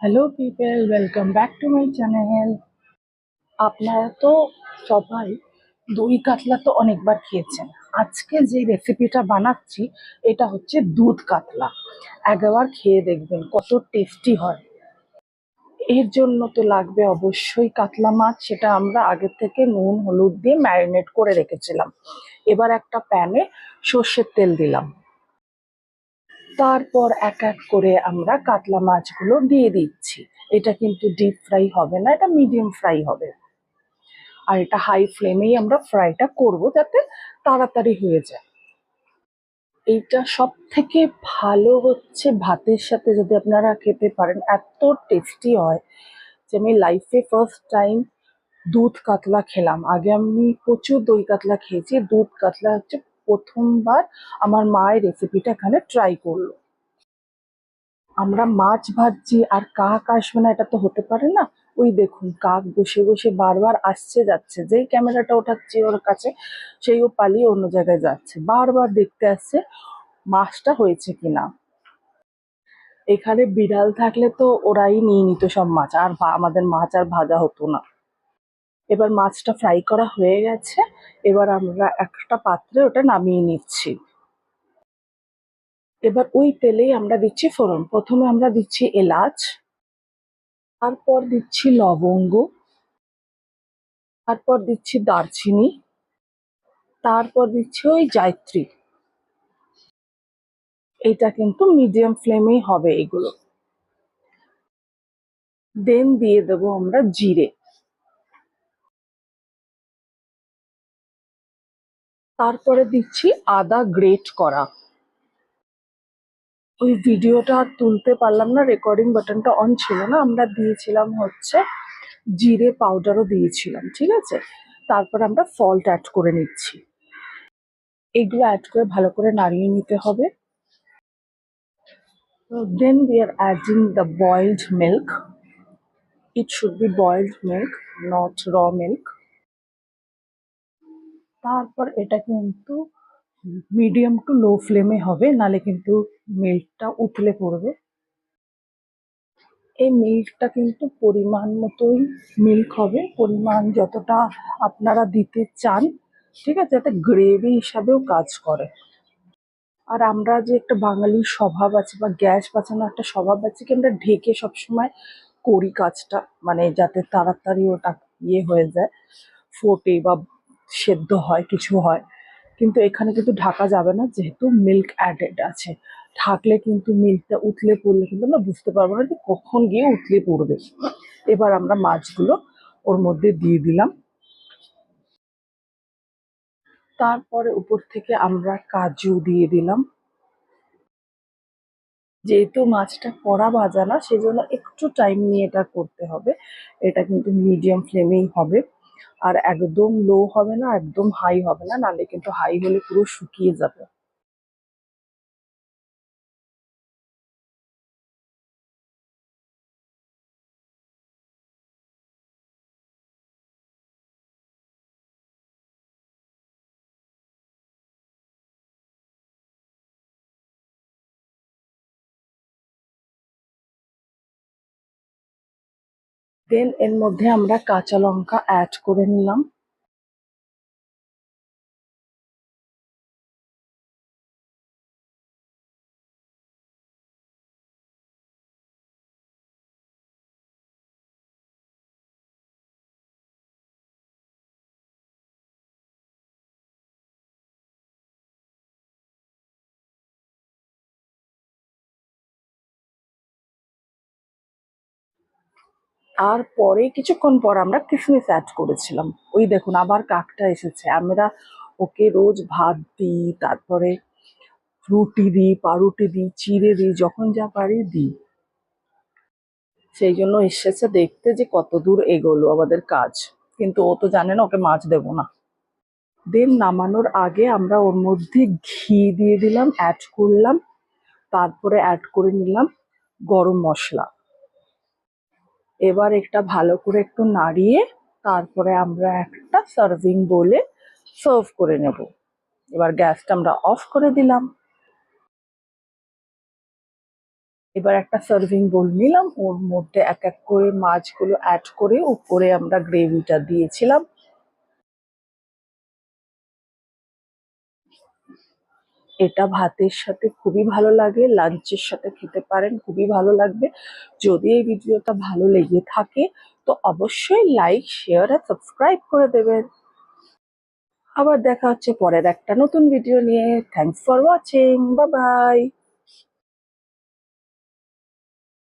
Hello people, welcome back to my channel. আপনারা তো সবাই দই কাতলা তো অনেকবার খেয়েছেন। আজকে যে রেসিপিটা বানাচ্ছি এটা হচ্ছে দুধ কাতলা। একবার খেয়ে দেখবেন কত টেস্টি হয়। এর জন্য তো লাগবে অবশ্যই কাতলা মাছ, সেটা আমরা আগে থেকে নুন হলুদ দিয়ে ম্যারিনেট করে রেখেছিলাম। এবার একটা প্যানে সর্ষের তেল দিলাম, তারপর এক এক করে আমরা কাতলা মাছগুলো দিয়ে দিচ্ছি। এটা কিন্তু ডিপ ফ্রাই হবে না, এটা মিডিয়াম ফ্রাই হবে। আর এটা হাই ফ্লেমেই আমরা ফ্রাইটা করব যাতে তাড়াতাড়ি হয়ে যায়। এইটা সব থেকে ভালো হচ্ছে ভাতের সাথে যদি আপনারা খেতে পারেন, এত টেস্টি হয় যে আমি লাইফে ফার্স্ট টাইম দুধ কাতলা খেলাম। আগে আমি প্রচুর দই কাতলা খেয়েছি, দুধ কাতলা হচ্ছে প্রথমবার আমার মায়ের রেসিপিটা এখানে ট্রাই করলো। আমরা মাছ ভাজছি আর কাক আসবে না, এটা তো হতে পারে না। ওই দেখুন কাক বসে বসে বারবার আসছে যাচ্ছে, যেই ক্যামেরাটা ওঠাচ্ছি ওর কাছে সেই ও পালিয়ে অন্য জায়গায় যাচ্ছে, বারবার দেখতে আসছে মাছটা হয়েছে কিনা। এখানে বিড়াল থাকলে তো ওরাই নিয়ে নিত সব মাছ, আর আমাদের মাছ আর ভাজা হতো না। এবার মাছটা ফ্রাই করা হয়ে গেছে, এবার আমরা একটা পাত্রে ওটা নামিয়ে নিচ্ছি। এবার ওই তেলেই আমরা দিচ্ছি ফোড়ন। প্রথমে আমরা দিচ্ছি এলাচ, তারপর দিচ্ছি লবঙ্গ, তারপর দিচ্ছি দারচিনি, তারপর দিচ্ছি ওই জায়ত্রী। এটা কিন্তু মিডিয়াম ফ্লেমেই হবে এগুলো। দেন দিয়ে দেবো আমরা জিরে, তারপরে দিচ্ছি আদা গ্রেট করা। ওই ভিডিওটা আর তুলতে পারলাম না, রেকর্ডিং বাটনটা অন ছিল না। আমরা দিয়েছিলাম হচ্ছে জিরে পাউডারও দিয়েছিলাম, ঠিক আছে। তারপর আমরা সল্ট অ্যাড করে নিচ্ছি। এগুলো অ্যাড করে ভালো করে নাড়িয়ে নিতে হবে। Then we are adding the boiled milk. It should be boiled milk, not raw milk. তারপর এটা কিন্তু মিডিয়াম টু লো ফ্লেমে হবে, নালে কিন্তু মিল্কটা উতলে পড়বে। এই মিল্কটা কিন্তু পরিমাণ মতোই মিল্ক হবে, পরিমাণ যতটা আপনারা দিতে চান, ঠিক আছে, যাতে গ্রেভি হিসাবেও কাজ করে। আর আমরা যে একটা বাঙালির স্বভাব আছে বা গ্যাস বাঁচানো একটা স্বভাব আছে কি, আমরা ঢেকে সবসময় করি কাজটা, মানে যাতে তাড়াতাড়ি ওটা হয়ে যায়, ফোটে বা সেদ্ধ হয় কিছু হয়। কিন্তু এখানে কিন্তু ঢাকা যাবে না, যেহেতু মিল্ক অ্যাডেড আছে। ঢাকলে কিন্তু মিল্কটা উতলে পড়লে কিন্তু আমরা বুঝতে পারবো না যে কখন গিয়ে উতলে পড়বে। এবার আমরা মাছগুলো ওর মধ্যে দিয়ে দিলাম, তারপরে উপর থেকে আমরা কাজু দিয়ে দিলাম। যেহেতু মাছটা কড়া ভাজা না, সেজন্য একটু টাইম নিয়ে এটা করতে হবে। এটা কিন্তু মিডিয়াম ফ্লেমেই হবে, আর একদম লো হবে না, একদম হাই হবে না, নাহলে কিন্তু হাই হলে পুরো শুকিয়ে যাবে। দেন এর মধ্যে আমরা কাঁচা লঙ্কা অ্যাড করে নিলাম। তারপরে কিছুক্ষণ পর আমরা কিশমিশ অ্যাড করেছিলাম। ওই দেখুন আবার কাকটা এসেছে। আমরা ওকে রোজ ভাত দিই, তারপরে রুটি দিই, পাউরুটি দিই, চিড়ে দিই, যখন যা পারি দিই। সেই জন্য এসেছে দেখতে যে কত দূর এগোলো আমাদের কাজ। কিন্তু ও তো জানে না ওকে মাছ দেবো না। দেন নামানোর আগে আমরা ওর মধ্যে ঘি দিয়ে দিলাম, অ্যাড করলাম। তারপরে অ্যাড করে নিলাম গরম মশলা। এবার এটা ভালো করে একটু নাড়িয়ে তারপরে আমরা একটা সার্ভিং বোলে সার্ভ করে নেব। এবার গ্যাসটা আমরা অফ করে দিলাম। এবার একটা সার্ভিং বোল নিলাম, ওর মধ্যে এক এক করে মাছগুলো অ্যাড করে উপরে আমরা গ্রেভিটা দিয়েছিলাম। এটা ভাতের সাথে খুবই ভালো লাগে, লাঞ্চের সাথে খেতে পারেন, খুবই ভালো লাগবে। যদি এই ভিডিওটা ভালো লেগে থাকে তো অবশ্যই লাইক, শেয়ার আর সাবস্ক্রাইব করে দেবেন। আবার দেখা হচ্ছে পরের একটা নতুন ভিডিও নিয়ে। Thanks for watching, bye bye.